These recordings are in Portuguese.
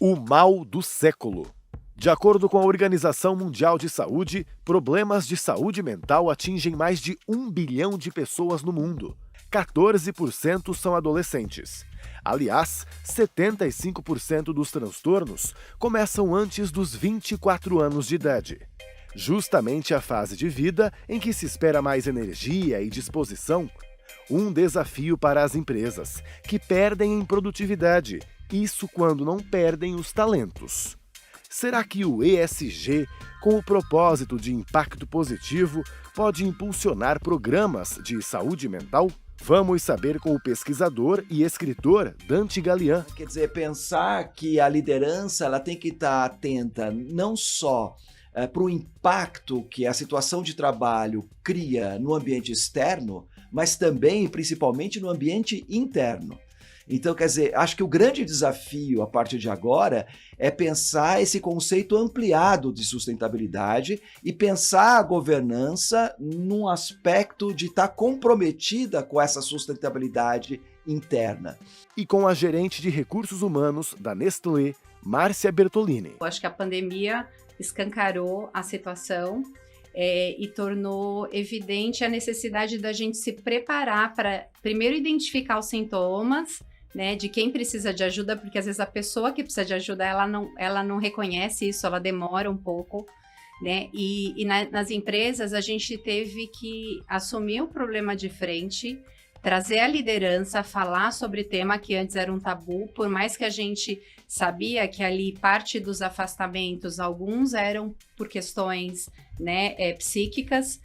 O mal do século. De acordo com a Organização Mundial de Saúde, problemas de saúde mental atingem mais de 1 bilhão de pessoas no mundo. 14% são adolescentes. Aliás, 75% dos transtornos começam antes dos 24 anos de idade. Justamente a fase de vida em que se espera mais energia e disposição. Um desafio para as empresas, que perdem em produtividade. Isso quando não perdem os talentos. Será que o ESG, com o propósito de impacto positivo, pode impulsionar programas de saúde mental? Vamos saber com o pesquisador e escritor Dante Galian. Quer dizer, pensar que a liderança ela tem que estar atenta não só para o impacto que a situação de trabalho cria no ambiente externo, mas também, principalmente, no ambiente interno. Então, quer dizer, acho que o grande desafio a partir de agora é pensar esse conceito ampliado de sustentabilidade e pensar a governança num aspecto de estar comprometida com essa sustentabilidade interna. E com a gerente de recursos humanos da Nestlé, Márcia Bertolini. Eu acho que a pandemia escancarou a situação e tornou evidente a necessidade da gente se preparar para, primeiro, identificar os sintomas, né, de quem precisa de ajuda, porque às vezes a pessoa que precisa de ajuda, ela não reconhece isso, ela demora um pouco, né, nas empresas a gente teve que assumir o problema de frente, trazer a liderança, falar sobre tema que antes era um tabu, por mais que a gente sabia que ali parte dos afastamentos, alguns eram por questões, né, psíquicas,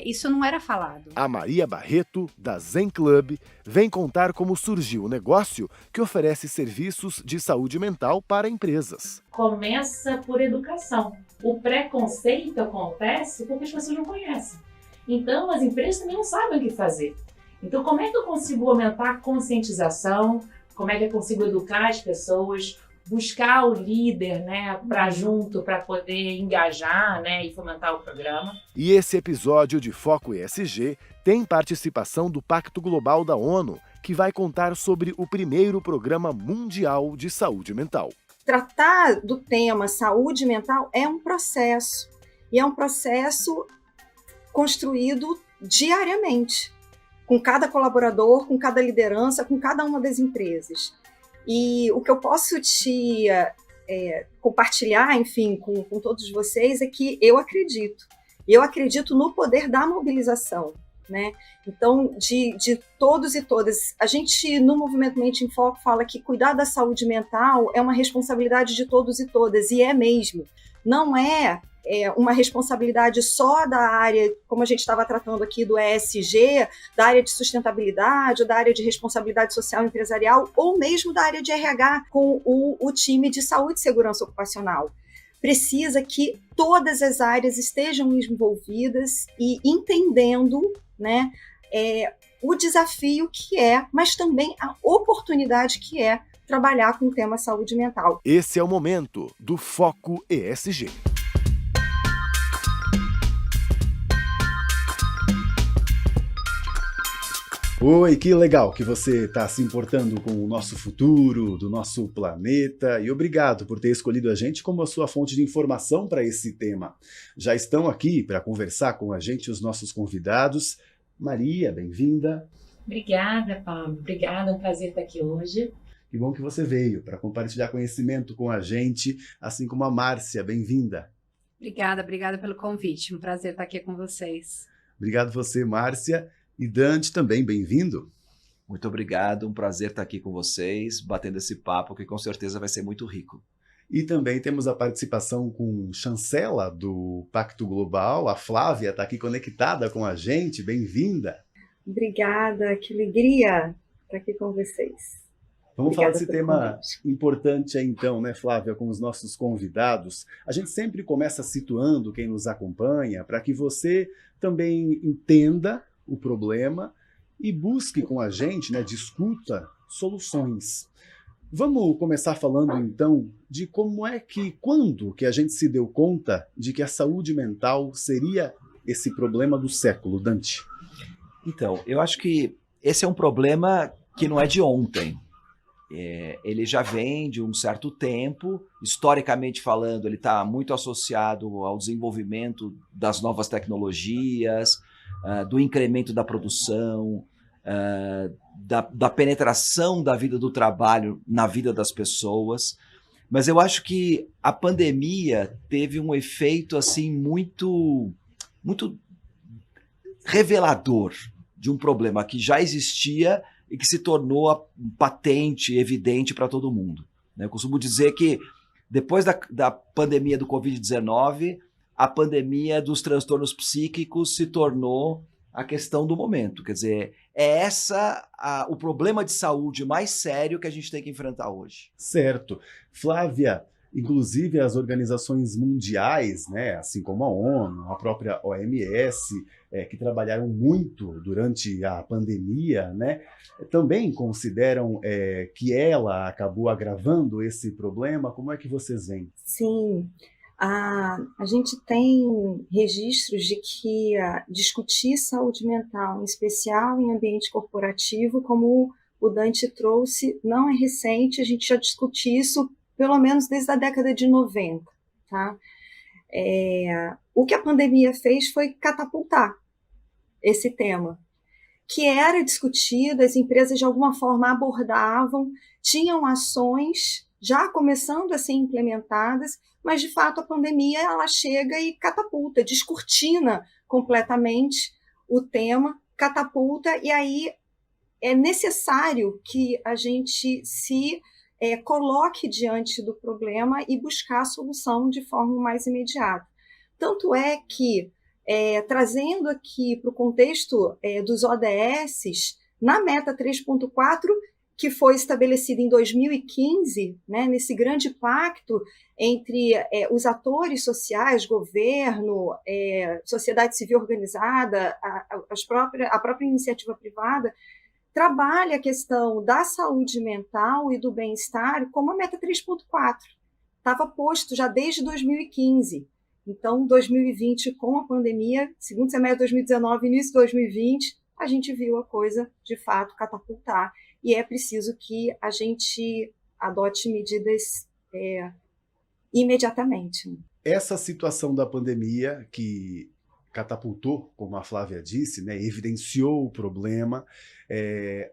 isso não era falado. A Maria Barreto, da Zen Club, vem contar como surgiu o negócio que oferece serviços de saúde mental para empresas. Começa por educação. O preconceito acontece porque as pessoas não conhecem. Então, as empresas também não sabem o que fazer. Então, como é que eu consigo aumentar a conscientização? Como é que eu consigo educar as pessoas? Buscar o líder, né, para poder engajar, né, e fomentar o programa. E esse episódio de Foco ESG tem participação do Pacto Global da ONU, que vai contar sobre o primeiro Programa Mundial de Saúde Mental. Tratar do tema saúde mental é um processo, e é um processo construído diariamente, com cada colaborador, com cada liderança, com cada uma das empresas. E o que eu posso te compartilhar, enfim, com todos vocês é que eu acredito no poder da mobilização, né? Então, de todos e todas, a gente no Movimento Mente em Foco fala que cuidar da saúde mental é uma responsabilidade de todos e todas, e é mesmo. Não é uma responsabilidade só da área, como a gente estava tratando aqui do ESG, da área de sustentabilidade, ou da área de responsabilidade social empresarial, ou mesmo da área de RH com o time de saúde e segurança ocupacional. Precisa que todas as áreas estejam envolvidas e entendendo, né, o desafio que é, mas também a oportunidade que é trabalhar com o tema saúde mental. Esse é o momento do Foco ESG. Oi, que legal que você está se importando com o nosso futuro, do nosso planeta, e obrigado por ter escolhido a gente como a sua fonte de informação para esse tema. Já estão aqui para conversar com a gente os nossos convidados. Maria, bem-vinda. Obrigada, Pablo. Obrigada, é um prazer estar aqui hoje. Que bom que você veio para compartilhar conhecimento com a gente, assim como a Márcia, bem-vinda. Obrigada pelo convite, um prazer estar aqui com vocês. Obrigado você, Márcia. E Dante também, bem-vindo. Muito obrigado, um prazer estar aqui com vocês, batendo esse papo que com certeza vai ser muito rico. E também temos a participação com chancela do Pacto Global, a Flávia está aqui conectada com a gente, bem-vinda. Obrigada, que alegria estar aqui com vocês. Vamos falar desse tema importante aí então, né, Flávia, com os nossos convidados. A gente sempre começa situando quem nos acompanha para que você também entenda o problema e busque com a gente, né, discuta soluções. Vamos começar falando então de quando que a gente se deu conta de que a saúde mental seria esse problema do século, Dante? Então, eu acho que esse é um problema que não é de ontem. ele já vem de um certo tempo, historicamente falando, ele está muito associado ao desenvolvimento das novas tecnologias, do incremento da produção, da penetração da vida do trabalho na vida das pessoas. Mas eu acho que a pandemia teve um efeito assim muito revelador de um problema que já existia e que se tornou patente, evidente para todo mundo. Eu costumo dizer que depois da pandemia do Covid-19, a pandemia dos transtornos psíquicos se tornou a questão do momento. Quer dizer, é o problema de saúde mais sério que a gente tem que enfrentar hoje. Certo. Flávia, inclusive as organizações mundiais, né, assim como a ONU, a própria OMS, que trabalharam muito durante a pandemia, né, também consideram que ela acabou agravando esse problema. Como é que vocês veem? Sim, a gente tem registros de que discutir saúde mental, em especial em ambiente corporativo, como o Dante trouxe, não é recente, a gente já discute isso pelo menos desde a década de 90. Tá? O que a pandemia fez foi catapultar esse tema, que era discutido, as empresas de alguma forma abordavam, tinham ações já começando a ser implementadas, mas de fato a pandemia ela chega e catapulta, descortina completamente o tema, catapulta, e aí é necessário que a gente se coloque diante do problema e buscar a solução de forma mais imediata. Tanto é que, trazendo aqui para o contexto dos ODS, na meta 3.4, que foi estabelecida em 2015, né, nesse grande pacto entre os atores sociais, governo, sociedade civil organizada, a própria iniciativa privada, trabalha a questão da saúde mental e do bem-estar como a meta 3.4. Estava posto já desde 2015. Então, 2020, com a pandemia, segundo semestre de 2019, início de 2020, a gente viu a coisa, de fato, catapultar. E é preciso que a gente adote medidas imediatamente. Essa situação da pandemia que catapultou, como a Flávia disse, né, evidenciou o problema,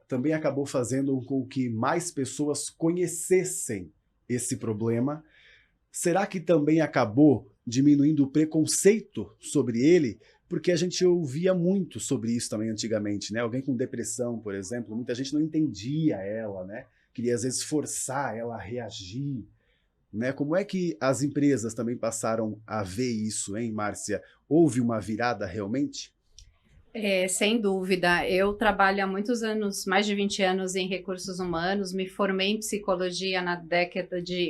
também acabou fazendo com que mais pessoas conhecessem esse problema. Será que também acabou diminuindo o preconceito sobre ele? Porque a gente ouvia muito sobre isso também antigamente, né? Alguém com depressão, por exemplo, muita gente não entendia ela, né? Queria às vezes forçar ela a reagir, né? Como é que as empresas também passaram a ver isso, hein, Márcia? Houve uma virada realmente? Sem dúvida. Eu trabalho há muitos anos, mais de 20 anos em recursos humanos, me formei em psicologia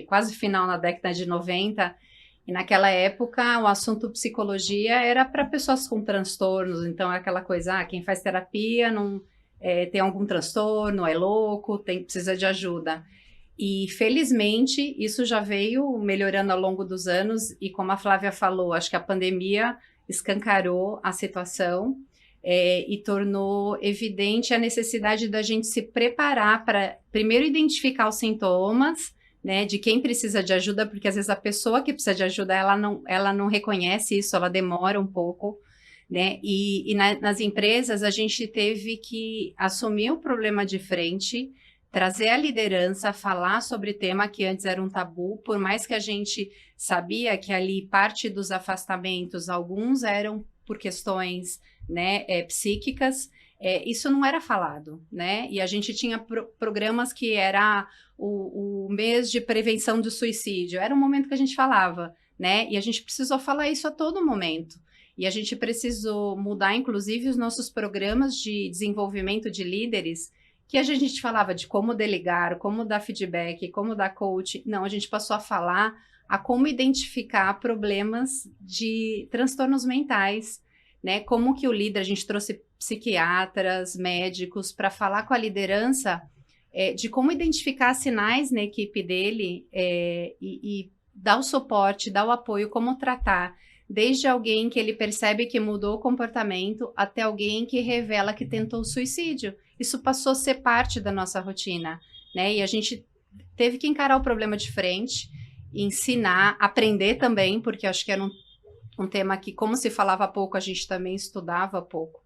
quase final na década de 90, e naquela época o assunto psicologia era para pessoas com transtornos, então é aquela coisa, quem faz terapia não tem algum transtorno, é louco, precisa de ajuda. E felizmente isso já veio melhorando ao longo dos anos, e como a Flávia falou, acho que a pandemia escancarou a situação e tornou evidente a necessidade da gente se preparar para primeiro identificar os sintomas, né, de quem precisa de ajuda, porque às vezes a pessoa que precisa de ajuda, ela não reconhece isso, ela demora um pouco, né, nas empresas a gente teve que assumir o problema de frente, trazer a liderança, falar sobre tema que antes era um tabu, por mais que a gente sabia que ali parte dos afastamentos, alguns eram por questões, né, psíquicas, isso não era falado, né, e a gente tinha programas que era o mês de prevenção do suicídio, era um momento que a gente falava, né, e a gente precisou falar isso a todo momento, e a gente precisou mudar, inclusive, os nossos programas de desenvolvimento de líderes, que a gente falava de como delegar, como dar feedback, como dar coach. Não, a gente passou a falar a como identificar problemas de transtornos mentais, né? Como que o líder, a gente trouxe psiquiatras, médicos, para falar com a liderança de como identificar sinais na equipe dele e dar o suporte, dar o apoio, como tratar, desde alguém que ele percebe que mudou o comportamento até alguém que revela que tentou suicídio. Isso passou a ser parte da nossa rotina, né? E a gente teve que encarar o problema de frente, ensinar, aprender também, porque acho que era um tema que, como se falava pouco, a gente também estudava pouco.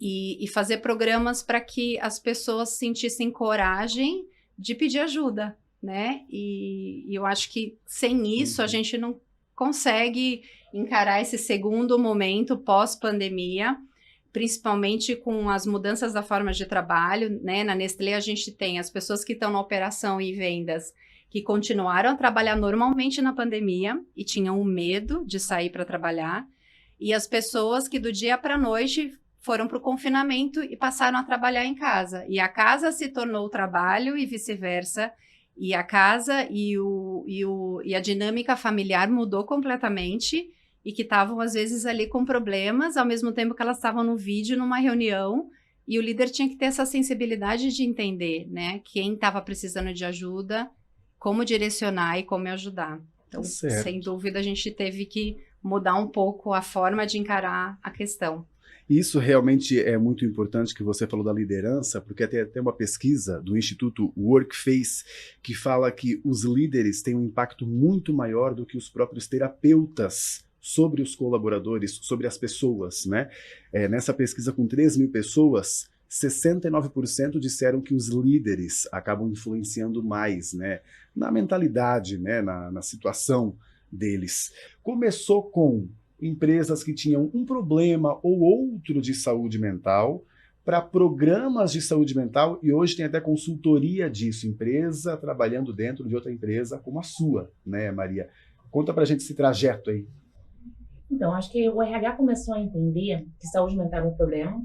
E fazer programas para que as pessoas sentissem coragem de pedir ajuda, né? E eu acho que sem isso a gente não consegue encarar esse segundo momento pós-pandemia, principalmente com as mudanças da forma de trabalho, né? Na Nestlé a gente tem as pessoas que estão na operação e vendas que continuaram a trabalhar normalmente na pandemia e tinham o medo de sair para trabalhar, e as pessoas que do dia para a noite foram para o confinamento e passaram a trabalhar em casa. E a casa se tornou o trabalho e vice-versa. E a casa e a dinâmica familiar mudou completamente, e que estavam, às vezes, ali com problemas, ao mesmo tempo que elas estavam no vídeo, numa reunião, e o líder tinha que ter essa sensibilidade de entender, né, quem estava precisando de ajuda, como direcionar e como ajudar. Então, Certo. sem dúvida, a gente teve que mudar um pouco a forma de encarar a questão. Isso realmente é muito importante que você falou da liderança, porque tem até uma pesquisa do Instituto Workface que fala que os líderes têm um impacto muito maior do que os próprios terapeutas sobre os colaboradores, sobre as pessoas, né? Nessa pesquisa com 3.000 pessoas, 69% disseram que os líderes acabam influenciando mais, né, na mentalidade, né, na situação deles. Começou com empresas que tinham um problema ou outro de saúde mental, para programas de saúde mental, e hoje tem até consultoria disso, empresa trabalhando dentro de outra empresa como a sua, né, Maria? Conta pra gente esse trajeto aí. Então, acho que o RH começou a entender que saúde mental é um problema,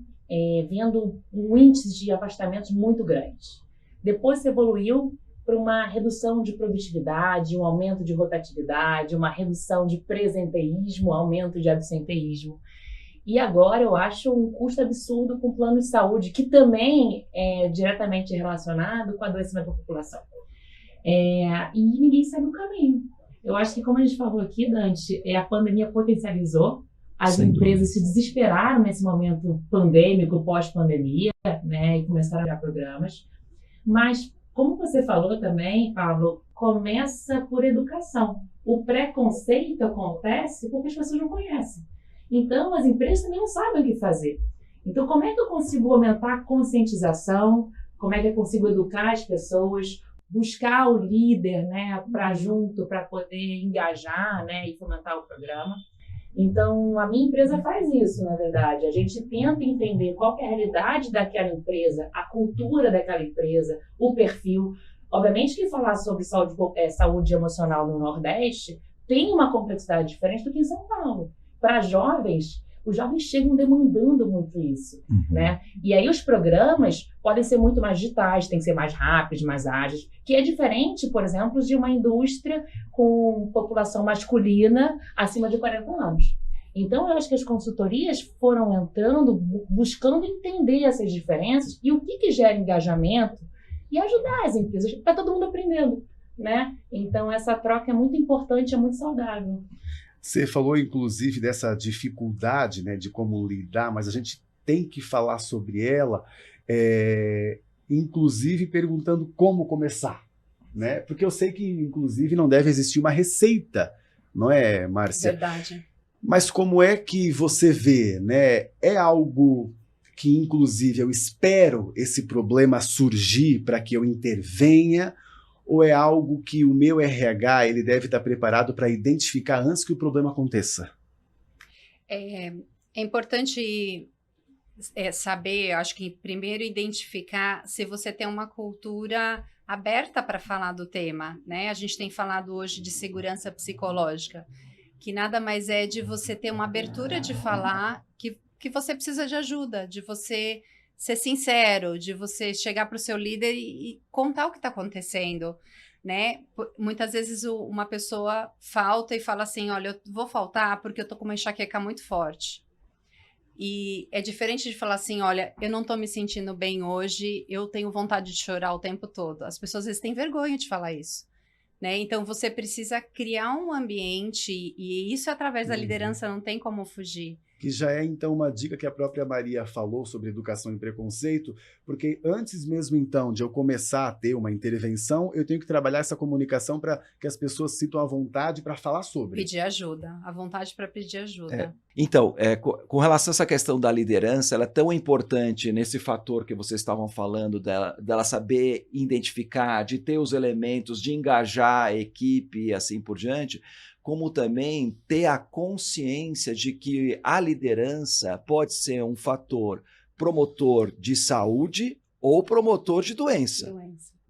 vendo um índice de afastamentos muito grande. Depois se evoluiu para uma redução de produtividade, um aumento de rotatividade, uma redução de presenteísmo, aumento de absenteísmo. E agora eu acho um custo absurdo com o plano de saúde, que também é diretamente relacionado com o adoecimento da população. E ninguém sabe o caminho. Eu acho que, como a gente falou aqui, Dante, a pandemia potencializou, as empresas se desesperaram nesse momento pandêmico, pós-pandemia, né, e começaram a criar programas. Mas, como você falou também, Pablo, começa por educação. O preconceito acontece porque as pessoas não conhecem. Então, as empresas também não sabem o que fazer. Então, como é que eu consigo aumentar a conscientização? Como é que eu consigo educar as pessoas? Buscar o líder, né, para poder engajar, né, e fomentar o programa. Então, a minha empresa faz isso, na verdade. A gente tenta entender qual que é a realidade daquela empresa, a cultura daquela empresa, o perfil. Obviamente que falar sobre saúde emocional no Nordeste tem uma complexidade diferente do que em São Paulo. Para jovens, os jovens chegam demandando muito isso, né? E aí os programas podem ser muito mais digitais, tem que ser mais rápidos, mais ágeis, que é diferente, por exemplo, de uma indústria com população masculina acima de 40 anos. Então, eu acho que as consultorias foram entrando, buscando entender essas diferenças e o que gera engajamento e ajudar as empresas, para todo mundo aprendendo, né? Então, essa troca é muito importante, é muito saudável. Você falou, inclusive, dessa dificuldade, né, de como lidar, mas a gente tem que falar sobre ela, inclusive perguntando como começar, né? Porque eu sei que, inclusive, não deve existir uma receita, não é, Márcia? Verdade. Mas como é que você vê, né? É algo que, inclusive, eu espero esse problema surgir para que eu intervenha, ou é algo que o meu RH ele deve estar preparado para identificar antes que o problema aconteça? É importante saber, acho que primeiro identificar se você tem uma cultura aberta para falar do tema, né? A gente tem falado hoje de segurança psicológica, que nada mais é de você ter uma abertura de falar que você precisa de ajuda, de você ser sincero, de você chegar para o seu líder e contar o que está acontecendo, né? Muitas vezes uma pessoa falta e fala assim, olha, eu vou faltar porque eu estou com uma enxaqueca muito forte. E é diferente de falar assim, olha, eu não estou me sentindo bem hoje, eu tenho vontade de chorar o tempo todo. As pessoas às vezes têm vergonha de falar isso, né? Então você precisa criar um ambiente, e isso através da liderança não tem como fugir, que já é então uma dica que a própria Maria falou sobre educação e preconceito, porque antes mesmo então de eu começar a ter uma intervenção, eu tenho que trabalhar essa comunicação para que as pessoas se sintam à vontade para falar sobre. Pedir ajuda, a vontade para pedir ajuda. Então, com relação a essa questão da liderança, ela é tão importante nesse fator que vocês estavam falando, dela saber identificar, de ter os elementos, de engajar a equipe e assim por diante, como também ter a consciência de que a liderança pode ser um fator promotor de saúde ou promotor de doença.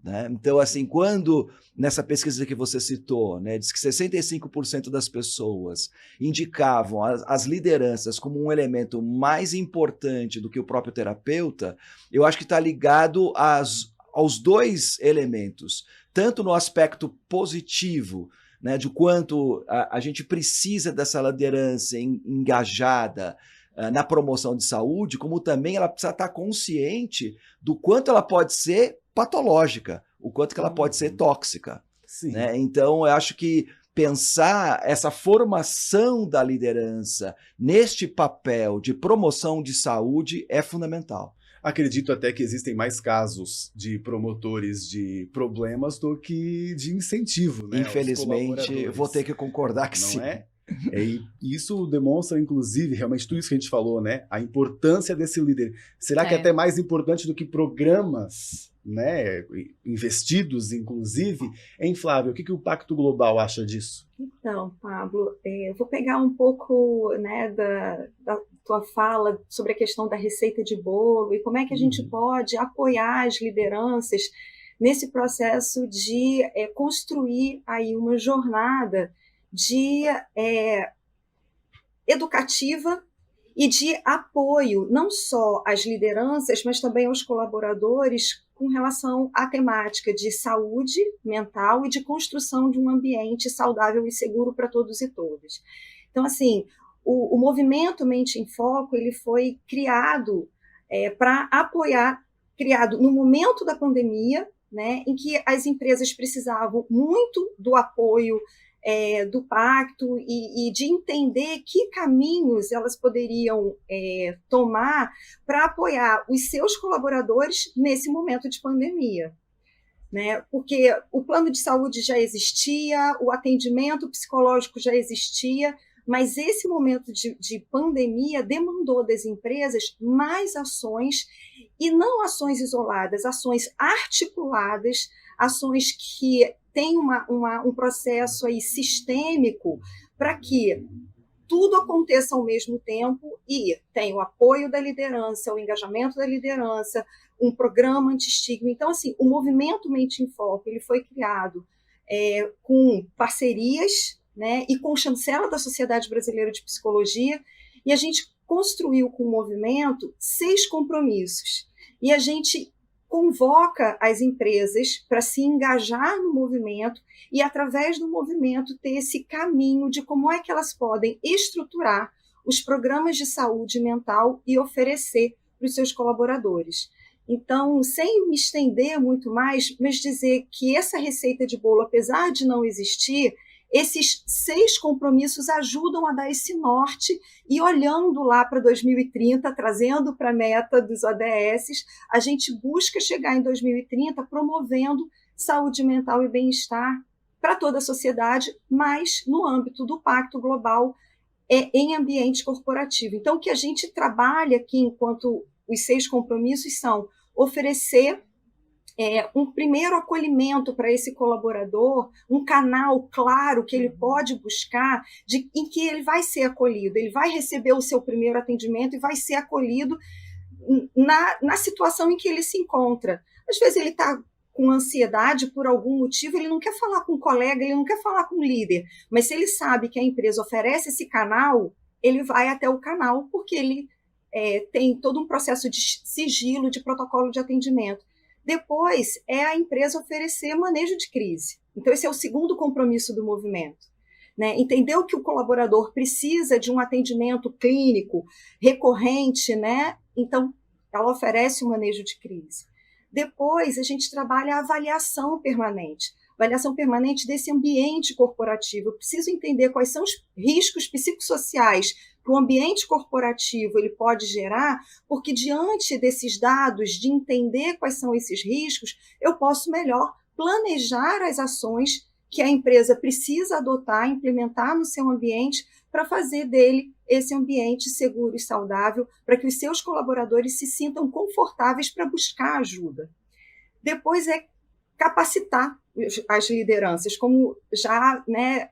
Né? Então, assim, quando nessa pesquisa que você citou, né, diz que 65% das pessoas indicavam as lideranças como um elemento mais importante do que o próprio terapeuta, eu acho que está ligado aos dois elementos, tanto no aspecto positivo, né, de quanto a gente precisa dessa liderança engajada na promoção de saúde, como também ela precisa estar consciente do quanto ela pode ser patológica, o quanto que ela pode ser tóxica. Né? Então, eu acho que pensar essa formação da liderança neste papel de promoção de saúde é fundamental. Acredito até que existem mais casos de promotores de problemas do que de incentivo, né? Infelizmente, vou ter que concordar que não sim. É? E isso demonstra, inclusive, realmente tudo isso que a gente falou, né? A importância desse líder. Será que é até mais importante do que programas, né? Investidos, inclusive? Hein, Flávia, o que o Pacto Global acha disso? Então, Pablo, eu vou pegar um pouco, né, da tua fala sobre a questão da receita de bolo e como é que a gente pode apoiar as lideranças nesse processo de construir aí uma jornada de educativa e de apoio, não só às lideranças, mas também aos colaboradores com relação à temática de saúde mental e de construção de um ambiente saudável e seguro para todos e todas. Então, assim, o movimento Mente em Foco ele foi criado para apoiar, criado no momento da pandemia, né, em que as empresas precisavam muito do apoio do pacto e de entender que caminhos elas poderiam tomar para apoiar os seus colaboradores nesse momento de pandemia. Né? Porque o plano de saúde já existia, o atendimento psicológico já existia, mas esse momento de pandemia demandou das empresas mais ações, e não ações isoladas, ações articuladas, ações que têm um processo aí sistêmico para que tudo aconteça ao mesmo tempo e tem o apoio da liderança, o engajamento da liderança, um programa anti-estigma. Então, assim, o movimento Mente em Foco ele foi criado com parcerias, né, e com chancela da Sociedade Brasileira de Psicologia, e a gente construiu com o movimento 6 compromissos. E a gente convoca as empresas para se engajar no movimento e, através do movimento, ter esse caminho de como é que elas podem estruturar os programas de saúde mental e oferecer para os seus colaboradores. Então, sem me estender muito mais, mas dizer que essa receita de bolo, apesar de não existir, esses 6 compromissos ajudam a dar esse norte e olhando lá para 2030, trazendo para a meta dos ODS, a gente busca chegar em 2030 promovendo saúde mental e bem-estar para toda a sociedade, mas no âmbito do Pacto Global em ambiente corporativo. Então, o que a gente trabalha aqui enquanto os 6 compromissos são oferecer um primeiro acolhimento para esse colaborador, um canal claro que ele pode buscar, em que ele vai ser acolhido, ele vai receber o seu primeiro atendimento e vai ser acolhido na situação em que ele se encontra. Às vezes ele está com ansiedade por algum motivo, ele não quer falar com um colega, ele não quer falar com um líder, mas se ele sabe que a empresa oferece esse canal, ele vai até o canal, porque ele tem todo um processo de sigilo, de protocolo de atendimento. Depois, a empresa oferecer manejo de crise. Então, esse é o segundo compromisso do movimento. Né? Entendeu que o colaborador precisa de um atendimento clínico recorrente, né? Então, ela oferece o manejo de crise. Depois, a gente trabalha a avaliação permanente. avaliação permanente desse ambiente corporativo. Eu preciso entender quais são os riscos psicossociais que o ambiente corporativo ele pode gerar, porque diante desses dados, de entender quais são esses riscos, eu posso melhor planejar as ações que a empresa precisa adotar, implementar no seu ambiente, para fazer dele esse ambiente seguro e saudável, para que os seus colaboradores se sintam confortáveis para buscar ajuda. Depois é capacitar as lideranças, como já, né,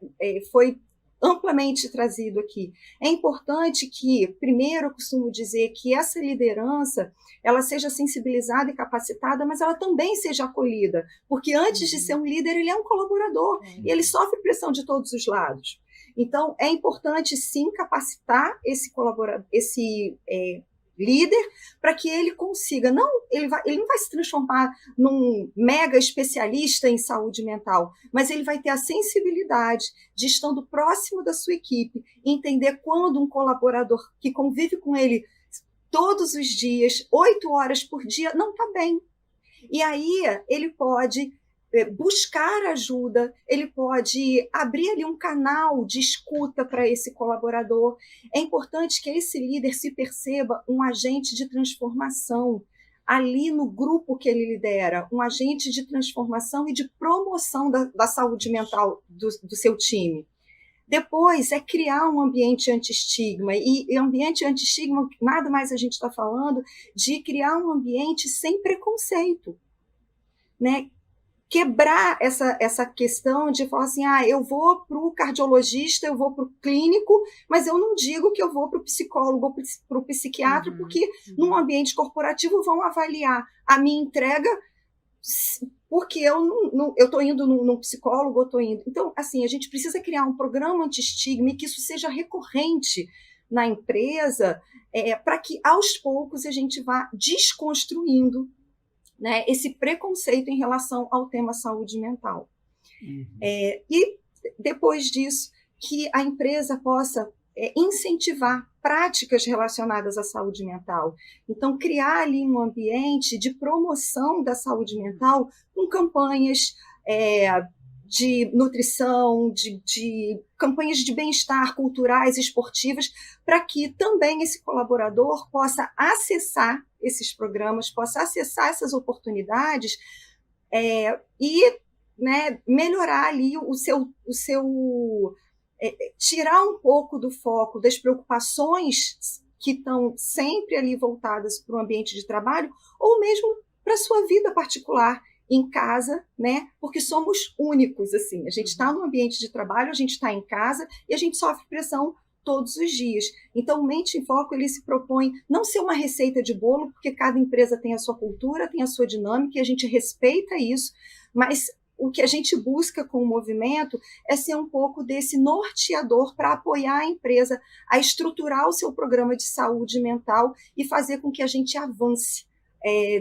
foi amplamente trazido aqui. É importante que, primeiro, eu costumo dizer que essa liderança ela seja sensibilizada e capacitada, mas ela também seja acolhida, porque antes de ser um líder, ele é um colaborador, e ele sofre pressão de todos os lados. Então, é importante, sim, capacitar esse colaborador, esse líder, para que ele consiga, ele não vai se transformar num mega especialista em saúde mental, mas ele vai ter a sensibilidade de, estando próximo da sua equipe, entender quando um colaborador que convive com ele todos os dias, 8 horas por dia, não está bem. E aí ele pode buscar ajuda, ele pode abrir ali um canal de escuta para esse colaborador. É importante que esse líder se perceba um agente de transformação ali no grupo que ele lidera, um agente de transformação e de promoção da saúde mental do seu time. Depois é criar um ambiente anti-estigma, e ambiente anti-estigma, nada mais a gente está falando de criar um ambiente sem preconceito, né? Quebrar essa questão de falar assim, eu vou para o cardiologista, eu vou para o clínico, mas eu não digo que eu vou para o psicólogo ou para o psiquiatra, porque num ambiente corporativo vão avaliar a minha entrega porque eu estou indo num psicólogo, eu estou indo. Então, assim, a gente precisa criar um programa anti-estigma e que isso seja recorrente na empresa, para que aos poucos a gente vá desconstruindo, né, esse preconceito em relação ao tema saúde mental. E depois disso, que a empresa possa incentivar práticas relacionadas à saúde mental. Então, criar ali um ambiente de promoção da saúde mental com campanhas de nutrição, de campanhas de bem-estar culturais, esportivas, para que também esse colaborador possa acessar esses programas, possa acessar essas oportunidades e, né, melhorar ali o seu tirar um pouco do foco das preocupações que estão sempre ali voltadas para o ambiente de trabalho, ou mesmo para a sua vida particular, em casa, né? Porque somos únicos, assim. A gente está no ambiente de trabalho, a gente está em casa e a gente sofre pressão todos os dias. Então, o Mente em Foco, ele se propõe não ser uma receita de bolo, porque cada empresa tem a sua cultura, tem a sua dinâmica, e a gente respeita isso, mas o que a gente busca com o movimento é ser um pouco desse norteador para apoiar a empresa a estruturar o seu programa de saúde mental e fazer com que a gente avance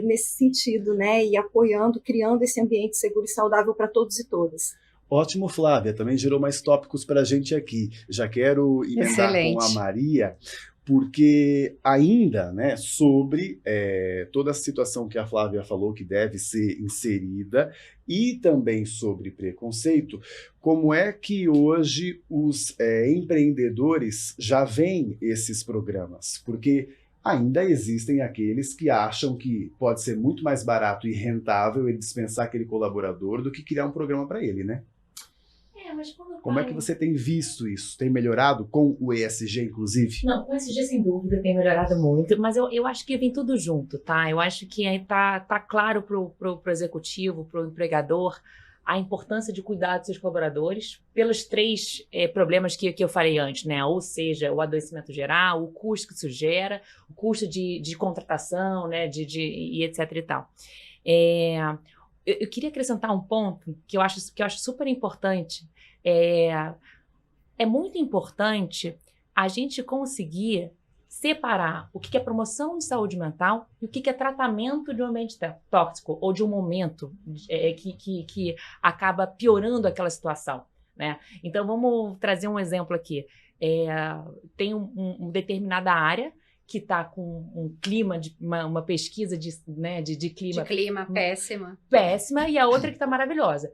nesse sentido, né? E apoiando, criando esse ambiente seguro e saudável para todos e todas. Ótimo, Flávia. Também gerou mais tópicos para a gente aqui. Já quero emendar com a Maria, porque ainda, né, sobre toda a situação que a Flávia falou que deve ser inserida e também sobre preconceito, como é que hoje os empreendedores já veem esses programas? Porque ainda existem aqueles que acham que pode ser muito mais barato e rentável ele dispensar aquele colaborador do que criar um programa para ele, né? Mas como é que você tem visto isso? Tem melhorado com o ESG, inclusive? Não, o ESG, sem dúvida, tem melhorado muito, mas eu acho que vem tudo junto, tá? Eu acho que tá claro pro executivo, pro empregador, a importância de cuidar dos seus colaboradores pelos 3 problemas que eu falei antes, né? Ou seja, o adoecimento geral, o custo que isso gera, o custo de contratação, né? E etc e tal. Eu queria acrescentar um ponto que eu acho super importante. É muito importante a gente conseguir separar o que é promoção de saúde mental e o que é tratamento de um ambiente tóxico ou de um momento que acaba piorando aquela situação, né? Então, vamos trazer um exemplo aqui. Tem uma determinada área que está com um clima, uma pesquisa de clima... De clima péssima. Péssima, e a outra que está maravilhosa.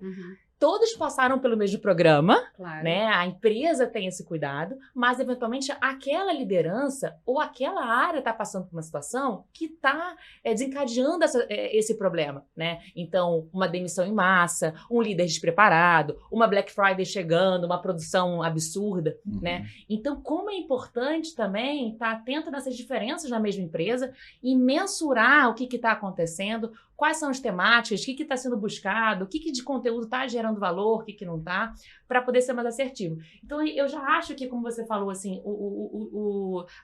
todos passaram pelo mesmo programa, Claro. né? A empresa tem esse cuidado, mas eventualmente aquela liderança ou aquela área está passando por uma situação que está desencadeando esse problema, né? Então, uma demissão em massa, um líder despreparado, uma Black Friday chegando, uma produção absurda, né? Então, como é importante também estar atento nessas diferenças na mesma empresa e mensurar o que está acontecendo, quais são as temáticas, o que está sendo buscado, o que de conteúdo está gerando valor, o que não está, para poder ser mais assertivo. Então, eu já acho que, como você falou, assim,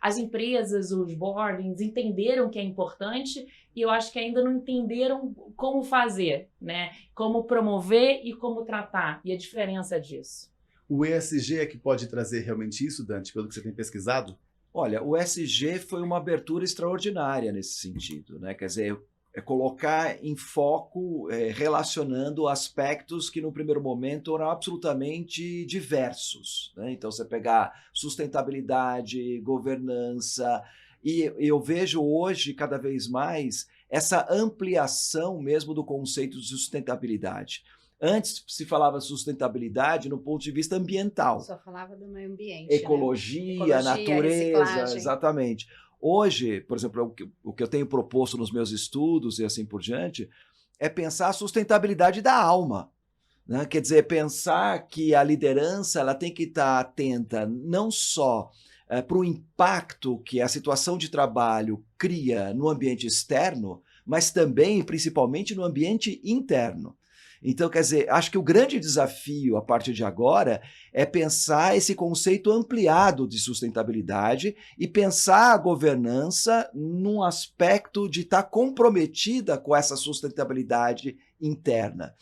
as empresas, os boardings entenderam que é importante e eu acho que ainda não entenderam como fazer, né? Como promover e como tratar, e a diferença disso. O ESG é que pode trazer realmente isso, Dante, pelo que você tem pesquisado? Olha, o ESG foi uma abertura extraordinária nesse sentido, né? Quer dizer, colocar em foco, relacionando aspectos que no primeiro momento eram absolutamente diversos, né? Então, você pegar sustentabilidade, governança, e eu vejo hoje cada vez mais essa ampliação mesmo do conceito de sustentabilidade. Antes se falava sustentabilidade no ponto de vista ambiental. Só falava do meio ambiente. Ecologia, né? natureza, Reciclagem. exatamente. Hoje, por exemplo, o que eu tenho proposto nos meus estudos e assim por diante, é pensar a sustentabilidade da alma. Né? Quer dizer, pensar que a liderança ela tem que estar atenta não só para o impacto que a situação de trabalho cria no ambiente externo, mas também, principalmente, no ambiente interno. Então, quer dizer, acho que o grande desafio a partir de agora é pensar esse conceito ampliado de sustentabilidade e pensar a governança num aspecto de estar comprometida com essa sustentabilidade interna.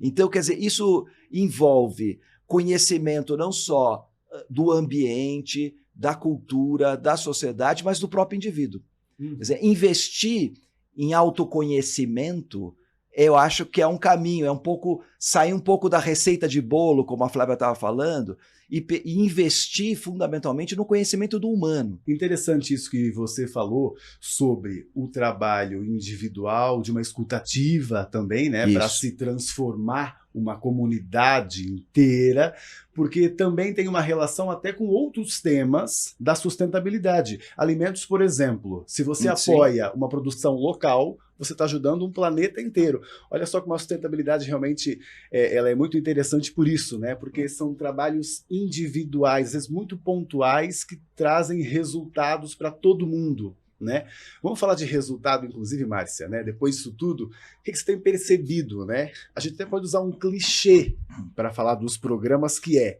Então, quer dizer, isso envolve conhecimento não só do ambiente, da cultura, da sociedade, mas do próprio indivíduo. Quer dizer, investir em autoconhecimento, eu acho que é um caminho, sair um pouco da receita de bolo, como a Flávia estava falando, e investir fundamentalmente no conhecimento do humano. Interessante isso que você falou sobre o trabalho individual, de uma escutativa também, né, para se transformar uma comunidade inteira, porque também tem uma relação até com outros temas da sustentabilidade. Alimentos, por exemplo, se você apoia uma produção local, você está ajudando um planeta inteiro. Olha só como a sustentabilidade realmente ela é muito interessante por isso, né? Porque são trabalhos individuais, às vezes muito pontuais, que trazem resultados para todo mundo. Né? Vamos falar de resultado, inclusive, Márcia, né? Depois disso tudo, o que você tem percebido, né? A gente até pode usar um clichê para falar dos programas que é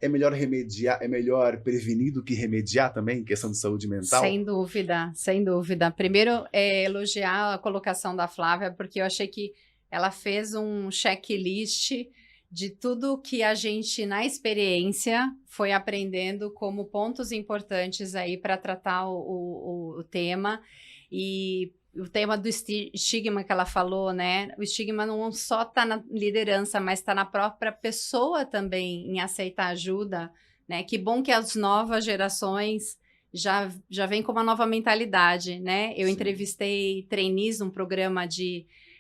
melhor remediar, é melhor prevenir do que remediar também em questão de saúde mental? Sem dúvida, sem dúvida. Primeiro, elogiar a colocação da Flávia, porque eu achei que ela fez um checklist de tudo que a gente, na experiência, foi aprendendo como pontos importantes aí para tratar o tema. E o tema do estigma que ela falou, né? O estigma não só está na liderança, mas está na própria pessoa também em aceitar ajuda, né? Que bom que as novas gerações já vêm com uma nova mentalidade, né? Eu entrevistei trainees num programa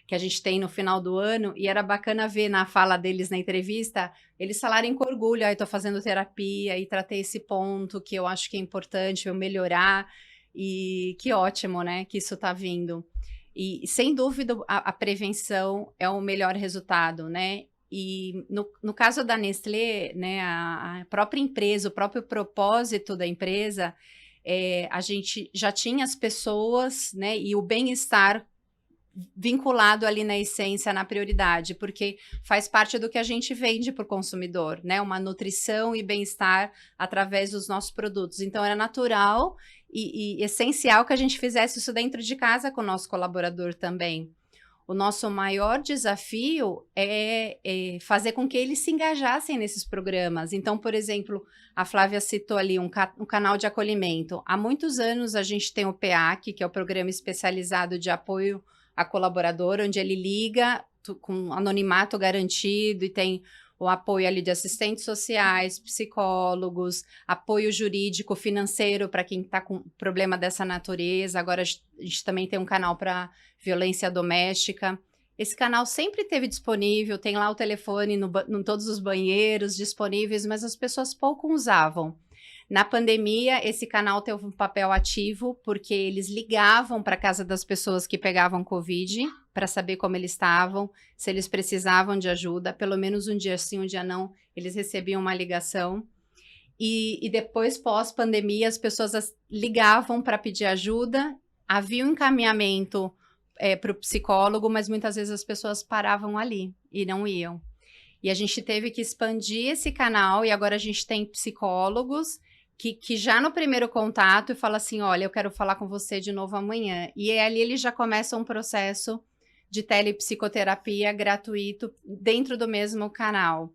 que a gente tem no final do ano, e era bacana ver na fala deles na entrevista, eles falarem com orgulho, estou fazendo terapia e tratei esse ponto que eu acho que é importante eu melhorar, e que ótimo, né, que isso está vindo. E, sem dúvida, a prevenção é o melhor resultado, né, e no caso da Nestlé, né, a própria empresa, o próprio propósito da empresa, a gente já tinha as pessoas, né, e o bem-estar vinculado ali na essência, na prioridade, porque faz parte do que a gente vende para o consumidor, né? Uma nutrição e bem-estar através dos nossos produtos. Então, era natural e essencial que a gente fizesse isso dentro de casa com o nosso colaborador também. O nosso maior desafio é fazer com que eles se engajassem nesses programas. Então, por exemplo, a Flávia citou ali um canal de acolhimento. Há muitos anos a gente tem o PEAC, que é o Programa Especializado de Apoio a Colaborador, onde ele liga com anonimato garantido e tem o apoio ali de assistentes sociais, psicólogos, apoio jurídico, financeiro para quem está com problema dessa natureza. Agora a gente também tem um canal para violência doméstica. Esse canal sempre esteve disponível, tem lá o telefone em todos os banheiros disponíveis, mas as pessoas pouco usavam. Na pandemia, esse canal teve um papel ativo, porque eles ligavam para a casa das pessoas que pegavam Covid, para saber como eles estavam, se eles precisavam de ajuda, pelo menos um dia sim, um dia não, eles recebiam uma ligação. E depois, pós-pandemia, as pessoas ligavam para pedir ajuda, havia um encaminhamento para o psicólogo, mas muitas vezes as pessoas paravam ali e não iam. E a gente teve que expandir esse canal, e agora a gente tem psicólogos que já no primeiro contato fala assim, olha, eu quero falar com você de novo amanhã. E ali eles já começam um processo de telepsicoterapia gratuito dentro do mesmo canal.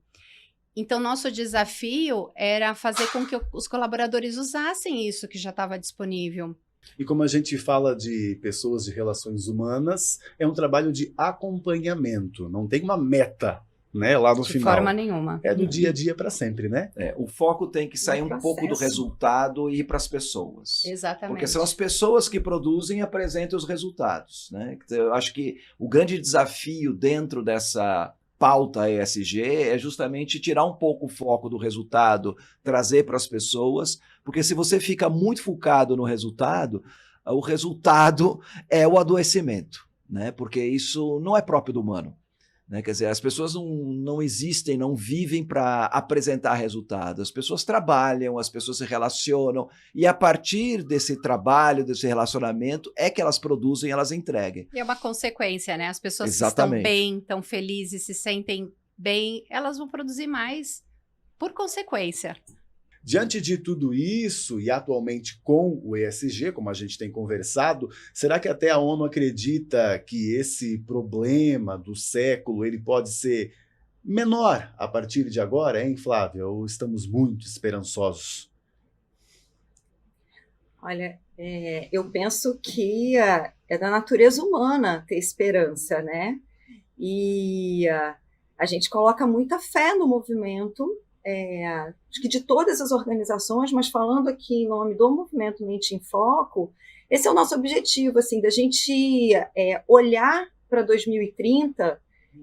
Então, nosso desafio era fazer com que os colaboradores usassem isso que já estava disponível. E como a gente fala de pessoas de relações humanas, é um trabalho de acompanhamento, não tem uma meta, né, lá no final. De forma nenhuma. É do dia a dia para sempre, né? O foco tem que sair um pouco do resultado e ir para as pessoas. Exatamente. Porque são as pessoas que produzem e apresentam os resultados, né? Eu acho que o grande desafio dentro dessa pauta ESG é justamente tirar um pouco o foco do resultado, trazer para as pessoas, porque se você fica muito focado no resultado, o resultado é o adoecimento, né? Porque isso não é próprio do humano. Né? Quer dizer, as pessoas não existem, não vivem para apresentar resultados. As pessoas trabalham, as pessoas se relacionam, e a partir desse trabalho, desse relacionamento, é que elas produzem, elas entreguem. E é uma consequência, né? As pessoas Exatamente. estão bem, estão felizes, se sentem bem, elas vão produzir mais por consequência. Diante de tudo isso, e atualmente com o ESG, como a gente tem conversado, será que até a ONU acredita que esse problema do século ele pode ser menor a partir de agora, hein, Flávia? Ou estamos muito esperançosos? Olha, eu penso que é da natureza humana ter esperança, né? E a gente coloca muita fé no movimento, acho que de todas as organizações, mas falando aqui em nome do Movimento Mente em Foco, esse é o nosso objetivo, assim, da gente olhar para 2030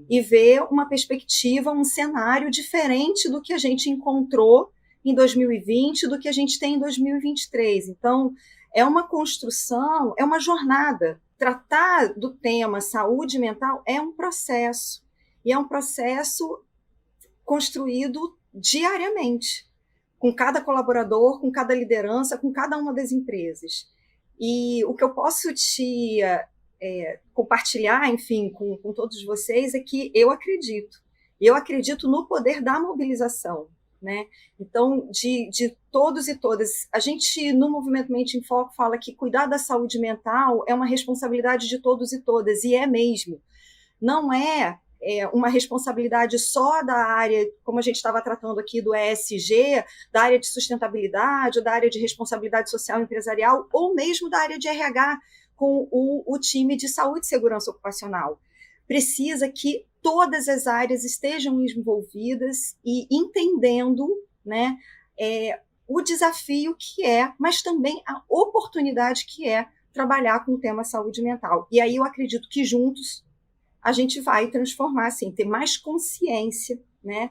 e ver uma perspectiva, um cenário diferente do que a gente encontrou em 2020, do que a gente tem em 2023. Então, é uma construção, é uma jornada. Tratar do tema saúde mental é um processo, e é um processo construído diariamente, com cada colaborador, com cada liderança, com cada uma das empresas. E o que eu posso te compartilhar, enfim, com todos vocês, é que eu acredito no poder da mobilização, né? Então, de todos e todas, a gente no Movimento Mente em Foco fala que cuidar da saúde mental é uma responsabilidade de todos e todas, e é mesmo. Não é uma responsabilidade só da área, como a gente estava tratando aqui do ESG, da área de sustentabilidade, ou da área de responsabilidade social empresarial, ou mesmo da área de RH, com o time de saúde e segurança ocupacional. Precisa que todas as áreas estejam envolvidas e entendendo, né, o desafio que é, mas também a oportunidade que é trabalhar com o tema saúde mental. E aí eu acredito que juntos a gente vai transformar, assim, ter mais consciência, né?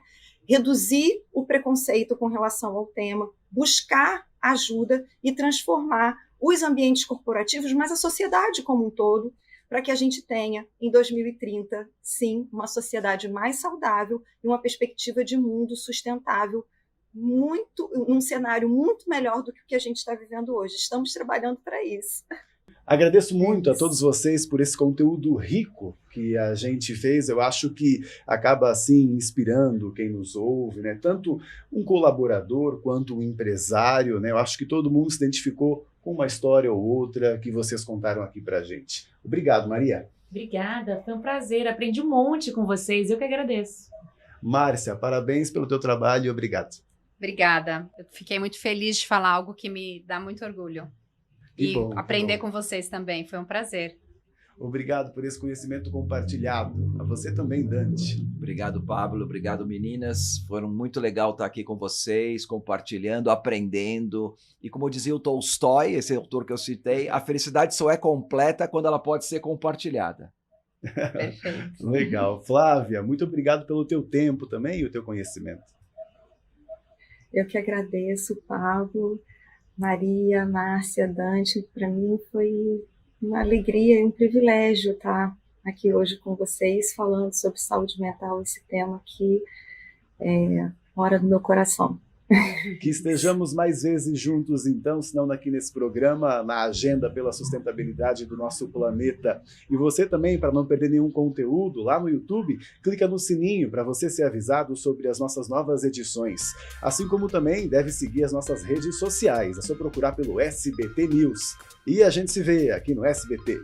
Reduzir o preconceito com relação ao tema, buscar ajuda e transformar os ambientes corporativos, mas a sociedade como um todo, para que a gente tenha, em 2030, sim, uma sociedade mais saudável e uma perspectiva de mundo sustentável, num cenário muito melhor do que o que a gente está vivendo hoje. Estamos trabalhando para isso. Agradeço muito a todos vocês por esse conteúdo rico que a gente fez. Eu acho que acaba, assim, inspirando quem nos ouve, né? Tanto um colaborador quanto um empresário, né? Eu acho que todo mundo se identificou com uma história ou outra que vocês contaram aqui pra gente. Obrigado, Maria. Obrigada, foi um prazer. Aprendi um monte com vocês, eu que agradeço. Márcia, parabéns pelo teu trabalho e obrigado. Obrigada. Eu fiquei muito feliz de falar algo que me dá muito orgulho. E bom, aprender com vocês também, foi um prazer. Obrigado por esse conhecimento compartilhado. A você também, Dante. Obrigado, Pablo. Obrigado, meninas. Foram muito legal estar aqui com vocês, compartilhando, aprendendo. E como dizia o Tolstói, esse autor que eu citei, a felicidade só é completa quando ela pode ser compartilhada. Perfeito. Legal. Flávia, muito obrigado pelo teu tempo também e o teu conhecimento. Eu que agradeço, Pablo, Maria, Márcia, Dante. Para mim foi uma alegria e um privilégio estar aqui hoje com vocês, falando sobre saúde mental, esse tema que mora no meu coração. Que estejamos mais vezes juntos, então, senão aqui nesse programa, na agenda pela sustentabilidade do nosso planeta. E você também, para não perder nenhum conteúdo, lá no YouTube, clica no sininho para você ser avisado sobre as nossas novas edições. Assim como também deve seguir as nossas redes sociais, é só procurar pelo SBT News. E a gente se vê aqui no SBT.